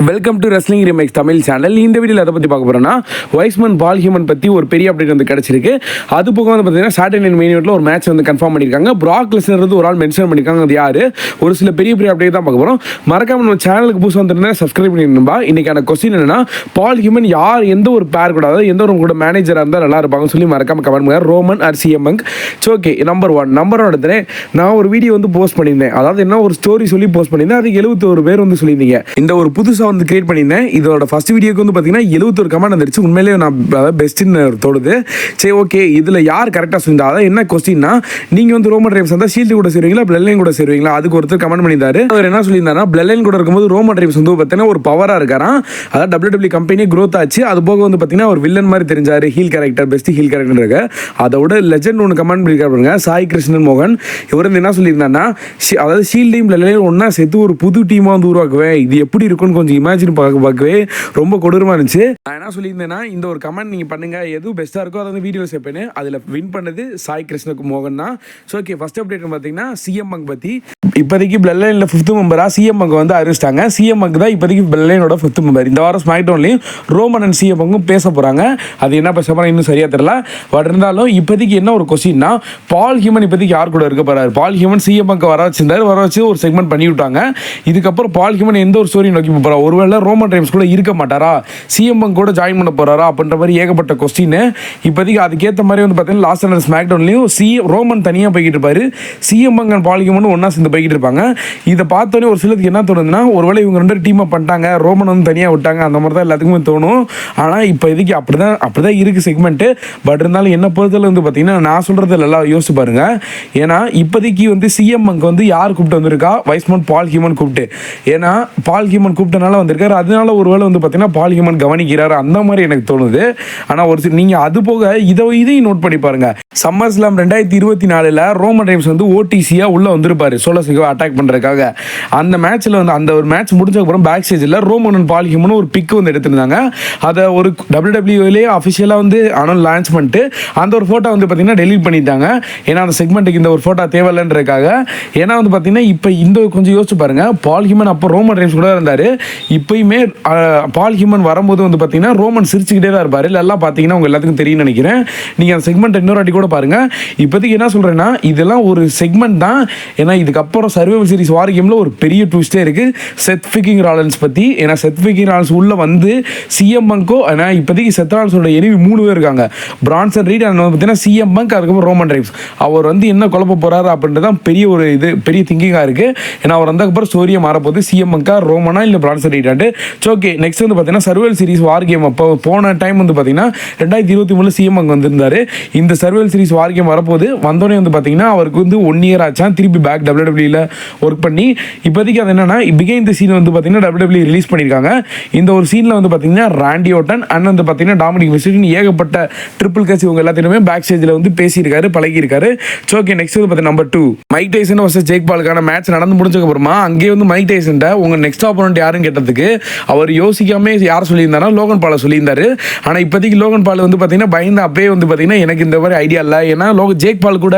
Welcome to wrestling remakes Tamil channel. இந்த வீடியோவில் எதை பற்றி பார்க்க போகிறோன்னா வைஸ்மன் பால் ஹியூமன் பற்றி ஒரு பெரிய அப்டேட் வந்து கிடச்சிருக்கு. அது போக வந்து பார்த்தீங்கன்னா சாட்டர்டே நைட் மெயின் இவெண்ட்டில் ஒரு மேட்ச் வந்து கன்ஃபார்ம் பண்ணியிருக்காங்க. ப்ராக் லெஸ்னர் ஒரு ஆள் மென்ஷன் பண்ணியிருக்காங்க. அது யார்? ஒரு சில பெரிய அப்டேட் தான் பார்க்க போகிறோம். மறக்காம நம்ம சேனலுக்கு புதுசாக வந்துருந்தா சப்ஸ்கிரைப் பண்ணிருந்தா. இன்றைக்கான கொஸ்டின் என்னன்னா, பால் ஹியூமன் யார் எந்த ஒரு பேர் கூட, அதாவது எந்த ஒரு கூட மேனேஜராக இருந்தால் நல்லா இருப்பாங்கன்னு சொல்லி மறக்காம கமெண்ட் பண்ணுங்க. Roman or CM Punk. Okay, number one எடுத்துறேன். நான் ஒரு வீடியோ வந்து போஸ்ட் பண்ணியிருந்தேன். அதாவது என்ன ஒரு ஸ்டோரி சொல்லி போஸ்ட் பண்ணியிருந்தேன். அதுக்கு 71 பேர் வந்து சொல்லியிருந்தீங்க. இந்த ஒரு புதுசாக வந்து கிரியேட் பண்ணியிருந்தேன். இதோட ஃபர்ஸ்ட் வீடியோக்கு வந்து பார்த்தீங்கன்னா 71 கமெண்ட் வந்துருச்சு. உண்மையிலேயே நான் பெஸ்ட்னு தோணுது. சரி, ஓகே, இதில் யார் கரெக்டாக சொல்லியிருந்தா? அதாவது என்ன கொஸ்டின்னா, நீங்கள் வந்து ரோமன் ரைம்ஸ் வந்து ஷீல்டு கூட சேருவீங்களா, பிளட் லைன் கூட சேருவீங்களா? அதுக்கு ஒருத்தர் கமெண்ட் பண்ணியிருந்தாரு. அவர் என்ன சொல்லியிருந்தாருன்னா, பிளட் லைன் கூட இருக்கும்போது ரோமன் ரைம்ஸ் வந்து பார்த்தீங்கன்னா ஒரு பவராக இருக்காராம். அதாவது WWE கம்பெனி க்ரோத் ஆச்சு. அது போக வந்து பார்த்தீங்கன்னா ஒரு வில்லன் மாதிரி தெரிஞ்சாரு. Heel character, best heel character இருக்கு. அதோட லெஜெண்ட் ஒன்று கமெண்ட் பண்ணியிருக்காருங்க, சாய் கிருஷ்ணன் மோகன். இவர் வந்து என்ன சொல்லியிருந்தாருன்னா, அதாவது ஷீல்டையும் பிளட் லைன் ஒன்றா சேர்த்து ஒரு புது டீமாக வந்து உருவாக்குவேன். இது எப்படி இருக்குன்னு கொஞ்சம் இமேஜின் பார்க்கவே ரொம்ப கொடூரமாக இருந்துச்சு. நான் என்ன சொல்லியிருந்தேன்னா, இந்த ஒரு கமெண்ட் நீங்கள் பண்ணுங்க, எது பெஸ்ட்டாக இருக்கோ அதை வந்து வீடியோ சேர்ப்பேன்னு. அதில் வின் பண்ணது சாய் கிருஷ்ணக்கு மோகன் தான். ஸோ ஓகே, ஃபர்ஸ்ட் அப்டேட் பார்த்தீங்கன்னா சிஎம் பங்க் பற்றி. இப்போதைக்கு பிளட் லைனில் 5th மெம்பராக சிஎம் பங்க் வந்து அறிவிச்சிட்டாங்க. சிஎம் பங்க் தான் இப்போதைக்கு பிளட் லைனோட 5th மெம்பர். இந்த வாரம் ஸ்மாக் டவுன்லையும் ரோமன் அண்ட் சிஎம் பங்கும் பேச போகிறாங்க. அது என்ன பேச போகிறாங்க இன்னும் சரியாக தெரியல. பட் இருந்தாலும் இப்போதைக்கு என்ன ஒரு கொஸ்டின்னா, பால் ஹியூமன் இப்போதைக்கு யார் கூட இருக்க போகிறாரு? பால் ஹியூமன் சிஎம் பங்க் வர வச்சு ஒரு செக்மெண்ட் பண்ணி விட்டாங்க. இதுக்கப்புறம் பால் ஹியூமன் எந்த ஒரு ஸ்டோரி நோக்கி போகிறா? ஒருவேளை ரோமன் ரைம்ஸ் கூட இருக்க மாட்டாரா, சிஎம் பங்க் கூட ஜாயின் பண்ண போறாரா அப்படின்ற மாதிரி ஏகப்பட்ட கொஸ்டின். இப்போதைக்கு அதுக்கேற்ற மாதிரி வந்து பார்த்தீங்கன்னா லாஸ்ட் அண்ட் ஸ்மாக் டவுன்லையும் ரோமன் தனியாக போய்கிட்டு இருப்பாரு, CM Punk and Paul Heyman ஒன்றா சேர்ந்து போய்கிட்டு இருப்பாங்க. இதை பார்த்தோன்னே ஒரு சிலருக்கு என்ன தோணுதுன்னா, ஒருவேளை இவங்க ரெண்டு டீமாக பண்ணிட்டாங்க, ரோமன் வந்து தனியாக விட்டாங்க, அந்த மாதிரி தான் எல்லாத்துக்குமே தோணும். ஆனால் இப்போதைக்கு அப்படிதான் இருக்குது செக்மெண்ட்டு. பட் இருந்தாலும் என்ன பொறுத்தவரை வந்து பார்த்தீங்கன்னா, நான் சொல்கிறது எல்லாம் யோசிச்சு பாருங்க. ஏன்னா இப்போதைக்கு வந்து சிஎம் பங்க் வந்து யார் கூப்பிட்டு வந்திருக்கா? வைஸ்மன் பால் ஹியூமன் கூப்பிட்டு. ஏன்னா பால் ஹியூமன் கூப்பிட்டனால வந்திருக்காரு. அதனால ஒருவேளை வந்து பார்த்தீங்கன்னா பால் ஹியூமன் கவனிக்கிறாரு, அந்த மாதிரி எனக்கு தோணுது. ஆனால் ஒரு நீங்கள் அது போக இதையும் நோட் பண்ணி பாருங்க. சம்மர் ஸ்லாம் 2024 ரோமன் ரைம்ஸ் வந்து ஓடிசியா உள்ள வந்திருப்பாரு சோலோ சிகோவை அட்டாக் பண்றதுக்காக. அந்த மேட்ச்ல வந்து அந்த ஒரு மேட்ச் முடிஞ்சதுக்கப்புறம் பேக் ஸ்டேஜில் ரோமன் அண்ட் பால் ஹியூமன் ஒரு பிக் வந்து எடுத்திருந்தாங்க. அதை ஒரு WWE அஃபிஷியலாக வந்து லான்ச் பண்ணிட்டு அந்த ஒரு ஃபோட்டோ வந்து பார்த்தீங்கன்னா டெலீட் பண்ணிட்டாங்க. ஏன்னா அந்த செக்மெண்ட்டுக்கு இந்த ஒரு ஃபோட்டோ தேவையில்லைன்றதுக்காக. ஏன்னா வந்து பார்த்தீங்கன்னா இப்போ இந்த கொஞ்சம் யோசிச்சு பாருங்க, பால் ஹியூமன் அப்போ ரோமன் ரைம்ஸ் கூட இருந்தார். இப்போயுமே பால் ஹியூமன் வரும்போது வந்து பார்த்தீங்கன்னா ரோமன் சிரிச்சுக்கிட்டே தான் இருப்பார். எல்லாம் பார்த்தீங்கன்னா உங்கள் எல்லாத்துக்கும் தெரியும்னு நினைக்கிறேன். நீங்கள் அந்த செக்மெண்ட் இன்னொரு வாட்டி கூட பாருங்கள். இப்போதைக்கு என்ன சொல்கிறேன்னா, இதெல்லாம் ஒரு செக்மெண்ட் தான். ஏன்னா இதுக்கப்புறம் சர்வைவல் சீரிஸ் வார் கேமில் ஒரு பெரிய ட்விஸ்டே இருக்குது செத் ஃபிக்கிங் ராலன்ஸ் பற்றி. ஏன்னா செத் ஃபிக்கிங் ராலன்ஸ் உள்ளே வந்து சிஎம் பங்கோ, ஏன்னா இப்போதைக்கு செத் ராலன்ஸோட எனிமி 3 பேர் இருக்காங்க, பிரான்சன் ரீட் அண்ட் பார்த்தீங்கன்னா சிஎம் பங்க், அதுக்கப்புறம் ரோமன் ரைம்ஸ். அவர் வந்து என்ன குழப்ப போகிறாரு அப்படின்றது தான் பெரிய ஒரு பெரிய திங்கிங்காக இருக்குது. ஏன்னா அவர் வந்ததுக்கப்புறம் ஸ்டோரியை மாறப்போது சிஎம் பங்கா ரோமனா இல்லை பிரான்சன் ரீடாட்டு. ஓகே, நெக்ஸ்ட் வந்து பார்த்தீங்கன்னா சர்வைவல் சீரிஸ் வார் கேம் அப்போ போன டைம் வந்து பார்த்தீங்கன்னா 2023 சிஎம் அங்கே வந்திருந்தாரு. இந்த சர்வைவல் சீரிஸ் வார் கேம் வரப்போது வந்தோடனே வந்து பார்த்தீங்கன்னா அவருக்கு வந்து 1 இயர் ஆச்சான் திருப்பி பேக் WWE ஒர்க் பண்ணி. இப்போதைக்கு அது என்னன்னா, பிகைண்ட் தி சீன் வந்து பார்த்தீங்கன்னா WWE ரிலீஸ் பண்ணியிருக்காங்க. இந்த ஒரு சீனில் வந்து பார்த்தீங்கன்னா ராண்டி ஓட்டன் அண்ட் வந்து பார்த்தீங்கன்னா டாமினிக் மிஸ்டரின் ஏகப்பட்ட ட்ரிபிள் கேட்ச் இவங்க எல்லாத்தையுமே பேக் ஸ்டேஜில் வந்து பேசியிருக்காரு, பழகியிருக்காரு. ஓகே, நெக்ஸ்ட் வந்து பார்த்தீங்கன்னா number 2 Mike Tyson versus Jake பாலுக்கான மேட்ச் நடந்து முடிஞ்சதுக்கப்புறமா அங்கேயே வந்து மைக் டைசன் உங்க நெக்ஸ்ட் ஆப்போனன்ட் யாருன்னு கேட்டதுக்கு அவர் யோசிக்காம யார் சொல்லியிருந்தாரா, லோகன் பாலை சொல்லியிருந்தாரு. ஆனால் இப்போதைக்கு லோகன் பால் வந்து பார்த்தீங்கன்னா பயந்து அப்பயே வந்து பார்த்தீங்கன்னா எனக்கு இந்த மாதிரி ஐடியா இல்லை. ஏன்னா ஜேக் பால் கூட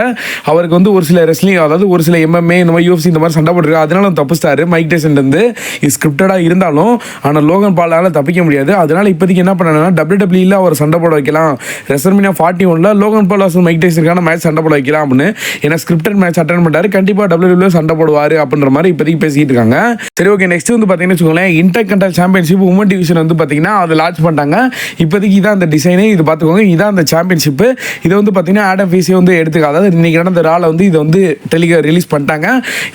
அவருக்கு வந்து ஒரு சில ரெஸ்லிங், அதாவது ஒரு சில MMA இந்த மாதிரி UFC இந்த மாதிரி சண்டை போட்டுருக்காரு. அதனால தப்பிச்சிட்டாரு மைக் டைசன் இருந்து. ஸ்கிரிப்டடாக இருந்தாலும் ஆனால் லோகன் பாலால் தப்பிக்க முடியாது. அதனால இப்போதைக்கு என்ன பண்ணனா, WWE அவர் சண்டை போட வைக்கலாம். WrestleMania 41 Logan Paul versus Mike டைசனுக்கான மேட்ச் சண்டை போட வைக்கலாம் அப்படின்னு. ஏன்னா ஸ்கிரிப்டட் மேட்ச் அட்டெண்ட் பண்ணாரு, கண்டிப்பாக WWE சண்டை போடுவார் அப்படின்ற மாதிரி இப்போதைக்கு பேசிட்டு இருக்காங்க. சரி, ஓகே, நெக்ஸ்ட் வந்து பார்த்தீங்கன்னா வச்சுக்கோங்களேன், இன்டர்கண்டல் சாம்பியன்ஷிப் உமன் டிவிஷன் வந்து பார்த்தீங்கன்னா அதை லான்ச் பண்ணிட்டாங்க. இப்போதைக்கு இதான் அந்த டிசைனே, இது பார்த்துக்கோங்க, இதான் அந்த சாம்பியன்ஷிப்பு. இதை வந்து பார்த்தீங்கன்னா ஆடம் ஃபீஸே வந்து எடுத்துக்க, அதாவது இன்னைக்கு நடந்த ரால வந்து இதை வந்து ரிலீஸ் பண்ணிட்டாங்க.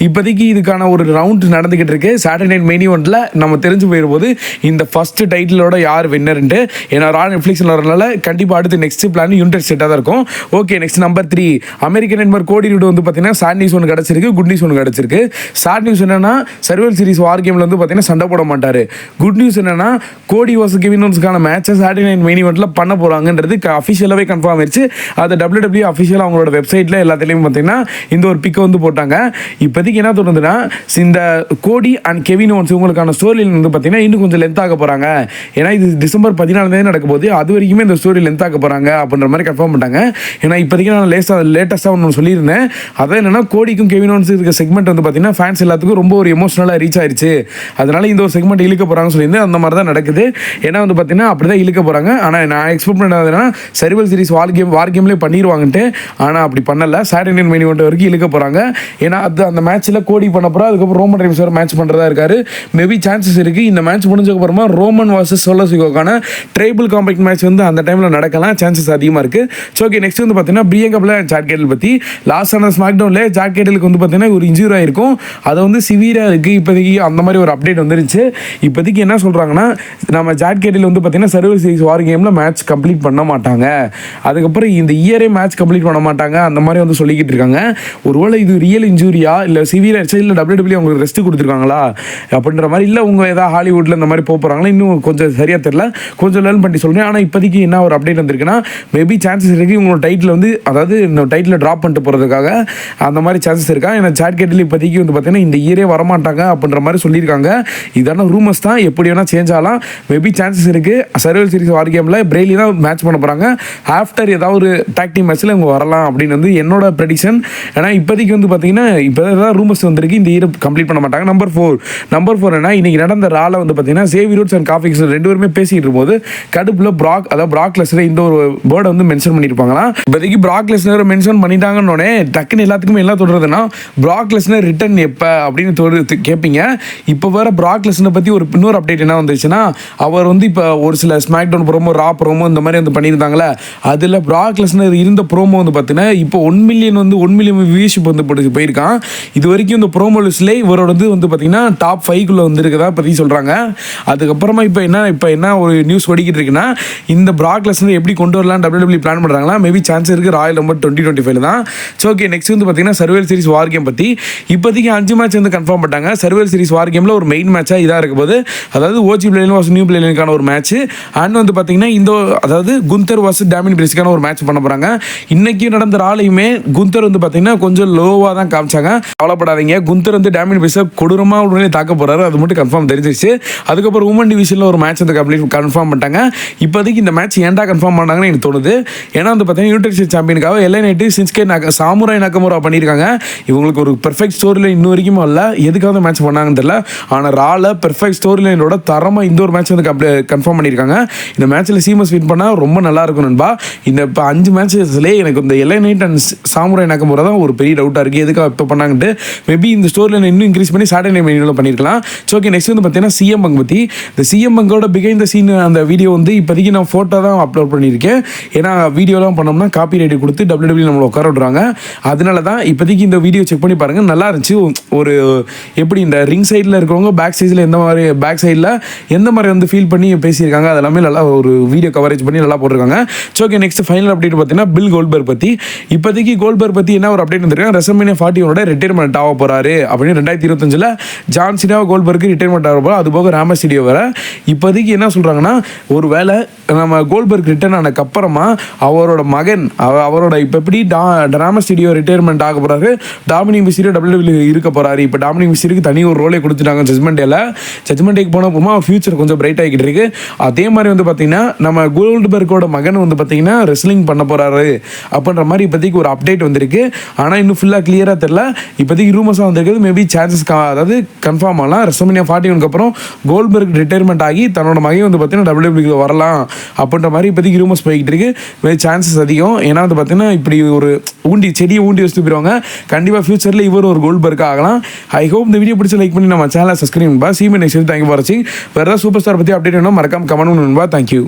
இப்போதைக்கு இதுக்கான ஒரு ரவுண்ட் நடந்துகிட்டு இருக்கு. சாட்டர்டே நைட் மெயின் இவெண்ட்ல நம்ம தெரிஞ்சு போயிருப்போது இந்த ஃபர்ஸ்ட் டைட்டிலோட யார் வின்னர்ன்ட்டு. ஏன்னா ரா நெட்ஃப்ளிக்ஸில் வரனால கண்டிப்பாக அடுத்து நெக்ஸ்ட் பிளான் யுனைடெட் ஸ்டேட்டாக தான் இருக்கும். ஓகே, நெக்ஸ்ட் நம்பர் 3 அமெரிக்கன் நண்பர் கோடி ரூட் வந்து பார்த்தீங்கன்னா சாட் நியூஸ் ஒன்று கிடச்சிருக்கு, குட் நியூஸ் ஒன்று கிடச்சிருக்கு. சாட் நியூஸ் என்னன்னா, சர்வைவல் சீரிஸ் வார் கேமில் வந்து பார்த்தீங்கன்னா சண்டை போட மாட்டார். குட் நியூஸ் என்னன்னா, கோடி வர்சஸ் கெவின் ஓவன்ஸ்க்கான மேட்சை சாட்டர்டே நைட் மெயின் இவெண்ட்ல பண்ண போகிறாங்கன்றது அஃபிஷியலாகவே கன்ஃபார்ம் ஆயிடுச்சு. அது WWE அஃபிஷியலாக அவங்களோட வெப்சைட்டில் எல்லாத்துலேயும் பார்த்தீங்கன்னா இந்த ஒரு பிக்கை வந்து போட்டாங்க. இப்போதைக்கு என்ன தோணுதுன்னா, இந்த கோடி அண்ட் கெவின் ஓவன்ஸ் இவங்களுக்கான ஸ்டோரி வந்து பார்த்தீங்கன்னா இன்னும் கொஞ்சம் லென்த் ஆக போகிறாங்க. ஏன்னா இது டிசம்பர் 14 நடக்க போது, அது வரைக்குமே இந்த ஸ்டோரி லென்த் ஆக போகிறாங்க அப்படின்ற மாதிரி கன்ஃபார்ம் பண்ணிட்டாங்க. ஏன்னா இப்போதைக்கு நான் லேட்டஸ்ட்டாக ஒன்று சொல்லியிருந்தேன். அதான் என்னன்னா, கோடிக்கும் கெவின் ஓவன்ஸ் இருக்க செக்மெண்ட் வந்து பார்த்தீங்கன்னா ஃபேன்ஸ் எல்லாத்துக்கும் ரொம்ப ஒரு எமோஷனலாக ரீச் ஆயிடுச்சு. அதனால இந்த ஒரு செக்மெண்ட் இழுக்க போகிறாங்கன்னு சொல்லியிருந்து அந்த மாதிரி தான் நடக்குது. ஏன்னா வந்து பார்த்தீங்கன்னா அப்படி தான் இழுக்க போகிறாங்க. ஆனால் நான் எக்ஸ்பெக்ட் பண்ணாதுன்னா சர்வைவல் சீரிஸ் வார் கேம்லேயே பண்ணிடுவாங்கன்ட்டு. ஆனால் அப்படி பண்ணலை. சாட்டர்டே மெயின் ஈவெண்ட் வரைக்கும் இழுக்க போகிறாங்க. ஏன்னா அது அந்த மேட்ச்சில் கோடி பண்ண போகிறோம். அதுக்கப்புறம் ரோமன் ரெய்ன்ஸ் வேறு மேட்ச் பண்ணுறதா இருக்காரு. மேபி சான்சஸ் இருக்குது இந்த மேட்ச் முடிஞ்சதுக்கப்புறமா ரோமன் வாசஸ் சோலோ சிகோக்கான ட்ரைபிள் காம்பேக்ட் மேட்ச் வந்து அந்த டைமில் நடக்கலாம். சான்சஸ் அதிகமாக இருக்குது. ஸோ ஓகே, நெக்ஸ்ட் வந்து பார்த்தீங்கன்னா பிரியங்கா பிளேயர் அண்ட் சாட் கேட்டில் பற்றி லாஸ்ட் ஆன ஸ்மாக் டவுனில் சாட் கேட்டிலுக்கு வந்து பார்த்தீங்கன்னா ஒரு இன்ஜூரி ஆயிருக்கும். அதை வந்து சிவியராக இருக்குது இப்போதைக்கு. அந்த மாதிரி ஒரு அப்டேட் வந்துருச்சு. இப்போதைக்கு என்ன சொல்கிறாங்கன்னா நம்ம சாட் கேட்டில் வந்து பார்த்தீங்கன்னா சர்வைவல் சீரிஸ் வார் கேமில் மேட்ச் கம்ப்ளீட் பண்ண மாட்டாங்க. அதுக்கப்புறம் இந்த இயரே மேட்ச் கம்ப்ளீட் பண்ண மாட்டாங்க அந்த மாதிரி வந்து சொல்லிக்கிட்டு இருக்காங்க. ஒருவேளை இது ரியல் இன்ஜூரியா இல்லை சிவியர் ஆச்சு இல்லை WWE அவங்களுக்கு ரெஸ்ட் கொடுத்துருக்காங்களா அப்படின்ற மாதிரி, இல்லை உங்க ஏதாவது ஹாலிவுட்டில் இந்த மாதிரி போகிறாங்களா இன்னும் கொஞ்சம் சரியாக தெரியல. கொஞ்சம் லேர்ன் பண்ணி சொல்கிறேன். ஆனால் இப்போதைக்கு என்ன ஒரு அப்டேட் வந்திருக்குன்னா மேபி சான்சஸ் இருக்குது உங்களோட டைட்டில் வந்து அதாவது இந்த டைட்டில் ட்ராப் பண்ணிட்டு போகிறதுக்காக அந்த மாதிரி சான்சஸ் இருக்கா. ஏன்னா சாட் கேட்டில் இப்போதைக்கு வந்து பார்த்தீங்கன்னா இந்த இயரே வரமாட்டாங்க அப்படின்ற மாதிரி சொல்லியிருக்காங்க. இதான ரூமர்ஸ் தான், எப்படி வேணால் சேஞ்ச் ஆகலாம். மேபி சான்சஸ் இருக்குது. சர்வைவல் சீரிஸ் வார் கேமில் பிரெய்லி தான் மேட்ச் பண்ண போகிறாங்க. ஆஃப்டர் ஏதாவது ஒரு டாக் டீம் மேட்ச்சில் இவங்க வரலாம் அப்படின்னு வந்து என்னோட ப்ரெடிக்ஷன். ஏன்னா இப்போதைக்கு வந்து பார்த்தீங்கன்னா இப்போ தான் ரூமர்ஸ் வந்திருக்கு இந்த இயர் கம்ப்ளீட் பண்ண மாட்டாங்க. நம்பர் ஃபோர் என்ன இன்னைக்கு நடந்த ரால வந்து பார்த்தீங்கன்னா சேவியர் வுட்ஸ் அண்ட் காஃபிக்ஸ் ரெண்டு பேருமே பேசிட்டு இருக்கும்போது கடுப்பில் ப்ராக் லெஸ்னர் இந்த ஒரு வேர்டை வந்து மென்ஷன் பண்ணியிருப்பாங்களாம். இப்போதைக்கு ப்ராக் லெஸ்னர் மென்ஷன் பண்ணிட்டாங்கன்னொடனே டக்குன்னு எல்லாத்துக்குமே எல்லாம் தொடர்றதுன்னா ப்ராக் லெஸ்னர் ரிட்டர்ன் எப்போ அப்படின்னு கேட்பீங்க. இப்போ வேறு ப்ராக் லெஸ்னர் பற்றி ஒரு இன்னொரு அப்டேட் என்ன வந்துச்சுன்னா அவர் வந்து இப்போ ஒரு சில ஸ்மாக் டவுன் ப்ரோமோ ரா ப்ரோமோ இந்த மாதிரி வந்து பண்ணியிருந்தாங்களே அதில் ப்ராக் லெஸ்னர் இருந்த ப்ரோமோ வந்து பார்த்தீங்கன்னா இப்போ 1 மில்லியன் வியூஷிப் வந்து போயிருக்கான். இது வரைக்கும் இந்த ப்ரோமோ லிஸ்ட்ல இவரோட வந்து பார்த்தீங்கன்னா டாப் 5க்குள்ள வந்துருக்கதா பற்றி சொல்கிறாங்க. அதுக்கப்புறமா இப்போ என்ன ஒரு நியூஸ் ஓடிக்கிட்டு இருக்குன்னா இந்த ப்ராக் லெஸ்னர் எப்படி கொண்டு வரலாம் WWE பிளான் பண்ணுறாங்களா. மேபி சான்ஸ் இருக்குது ராயல் நம்பர் 2025 தான். ஸோ ஓகே, நெக்ஸ்ட் வந்து பார்த்தீங்கன்னா சர்வைவல் சீரிஸ் வார் கேம் பற்றி இப்போதைக்கு 5 மேட்ச் வந்து கன்ஃபார்ம் பண்ணிட்டாங்க. சர்வைவல் சீரிஸ் வார் கேமில் ஒரு மெயின் மேட்சாக இதாக இருக்க போது அதாவது ஓஜி பிளேயர் வாஸ் நியூ பிளேயருக்கான ஒரு மேட்ச் அண்ட் வந்து பார்த்தீங்கன்னா இந்த அதாவது குந்தர் வாஸ் டாமின் பிரிஸ்க்கான ஒரு மேட்ச் பண்ண போகிறாங்க. இன்னைக்கு நடந்த ராலையுமே குந்தர் வந்து பார்த்தீங்கன்னா கொஞ்சம் லோவாக தான் காமிச்சாங்க. கவலைப்படாதீங்க, குந்தர் வந்து டாமின் பிரிஸை கொடூரமாக உடனே தாக்க போகிறாரு. அது மட்டும் கன்ஃபார்ம் தெரிஞ்சிருச்சு. அதுக்கப்புறம் உமன் டிவிஷனில் ஒரு மேட்ச் வந்து கன்ஃபார்ம் பண்ணிட்டாங்க. இப்போதைக்கு இந்த மேட்ச் ஏன்டா கன்ஃபார்ம் பண்ணாங்கன்னு எனக்கு தோணுது. ஏன்னா வந்து பார்த்தீங்கன்னா யுனைடெட் சாம்பியனுக்காக எல்லை நைட்டு சின்ஸ்கே சாமுராய் நக்கமுரா பண்ணியிருக்காங்க. இவங்களுக்கு ஒரு பெர்ஃபெக்ட் ஸ்டோரி லைன் இன்னும் வரைக்கும் இல்லை. எதுக்காக மேட்ச் பண்ணாங்கன்னு தெரியல. ஆனால் ரால பெர்ஃபெக்ட் ஸ்டோரி லைனோட தரமாக இந்த ஒரு மேட்ச் வந்து கன்ஃபார்ம் பண்ணியிருக்காங்க. இந்த மேட்ச்சில் சீமஸ் வின் பண்ணால் ரொம்ப நல்லா இருக்கும் நண்பா. இந்த இப்போ 5 மேட்சஸ்லேயே எனக்கு இந்த எல்லை நைட் அண்ட் சாமுராய் நக்கமுரா தான் ஒரு பெரிய டவுட்டாக இருக்குது. எதுக்காக இப்போ பண்ணாங்கன்ட்டு. மேபி இந்த ஸ்டோரி லைன் இன்னும் இன்க்ரீஸ் பண்ணி சாட்டர்டே மெயினில் பண்ணியிருக்கலாம். ஸோ ஓகே, நெக்ஸ்ட் வந்து பார்த்தீங்கன்னா சிஎம் பங்க் பற்றி இந்த சிஎம் பங்கோட பிகைண்ட் த சீன் அந்த வீடியோ வந்து இப்போதைக்கு நான் ஃபோட்டோ தான் அப்லோட் பண்ணியிருக்கேன். ஏன்னா வீடியோலாம் பண்ணோம்னா காப்பி ரைட் கொடுத்து WWE நம்மளை உட்கார விட்றாங்க. அதனால தான் இப்போதைக்கு இந்த வீடியோ செக் பண்ணி பாருங்கள். நல்லா இருந்துச்சு. ஒரு எப்படி இந்த ரிங் சைடில் இருக்கிறவங்க பேக் சைடில் பேக் சைடில் எந்த மாதிரி வந்து ஃபீல் பண்ணி பேசியிருக்காங்க அதெல்லாமே நல்லா ஒரு வீடியோ கவரேஜ் பண்ணி நல்லா போட்டிருக்காங்க. So okay, next final update பார்த்தீங்கன்னா பில் கோல்பர்க் பற்றி இப்போதைக்கு கோல்பர்க் பற்றி என்ன ஒரு அப்டேட் வந்துருக்காங்க. ரெசல்மேனியா 41 ரிட்டையர்மெண்ட் ஆக போகிறாரு அப்படின்னு 2025 ஜான் சினா கோல்பர்க் ரிட்டையர்மெண்ட் ஆக போகிறோம். அது போக ராமஸ் ஸ்டுடியோ வேறு. இப்போதைக்கு என்ன சொல்கிறாங்கன்னா ஒரு வேளை நம்ம கோல்பர்க் ரிட்டர்ன் ஆனதுக்கப்புறமா அவரோட மகன் அவரோட இப்போ எப்படி ராமஸ் ஸ்டுடியோ ரிட்டையர்மெண்ட் ஆக போகிறாரு, டாமினிக் மிஸ்டீரியோ WWE இருக்க போகிறாரு. இப்போ டாமினிக் மிஸ்டீரியோக்கு தனி ஒரு ரோலே கொடுத்துட்டாங்க ஜட்மெண்ட் டேக்கு போனப்போமா ஃபியூச்சர் கொஞ்சம் பிரைட் ஆகிக்கிட்டு இருக்கு. அதே மாதிரி வந்து பார்த்தீங்கன்னா நம்ம கோல்ட்பர்க்கோட மகன் வந்து பார்த்தீங்கன்னா ரெஸ்லிங் பண்ண போகிறாரு அப்படின்ற மாதிரி இப்போதைக்கு ஒரு அப்டேட் வந்திருக்கு. ஆனால் இன்னும் ஃபுல்லாக கிளியராக தெரியல. இப்போதைக்கு ரூமர்ஸாக வந்திருக்குது. மேபி சான்சஸ் அதாவது கன்ஃபார்ம் ஆகலாம். ரெஸ்ல்மேனியா 41 அப்புறம் கோல்ட்பர்க் ரிட்டையர்மெண்ட் ஆகி தன்னோட மகன் வந்து பார்த்தீங்கன்னா WWE வரலாம் அப்படின்ற மாதிரி இப்போதைக்கு ரூமர்ஸ் போய்கிட்டு இருக்கு. சான்சஸ் அதிகம். ஏன்னா வந்து பார்த்தீங்கன்னா இப்படி ஒரு செடியை ஊண்டி வச்சுட்டு போயிடுவாங்க. கண்டிப்பாக ஃபியூச்சரில் இவர் ஒரு கோல்ட்பர்க் ஆகலாம். ஐ ஹோப் இந்த வீடியோ பிடிச்ச லைக் பண்ணி நம்ம சேனலை சப்ஸ்கிரைப் பண்ணுவா. சீமெண்ட் நெக்ஸ்ட் தேங்க்யூ ஃபார் வாட்சிங். வேறு ஏதாவது சூப்பர் ஸ்டார் பற்றி அப்டேட் வேணும் மறக்காம கமெண்ட் பண்ணுவா. தேங்க்யூ.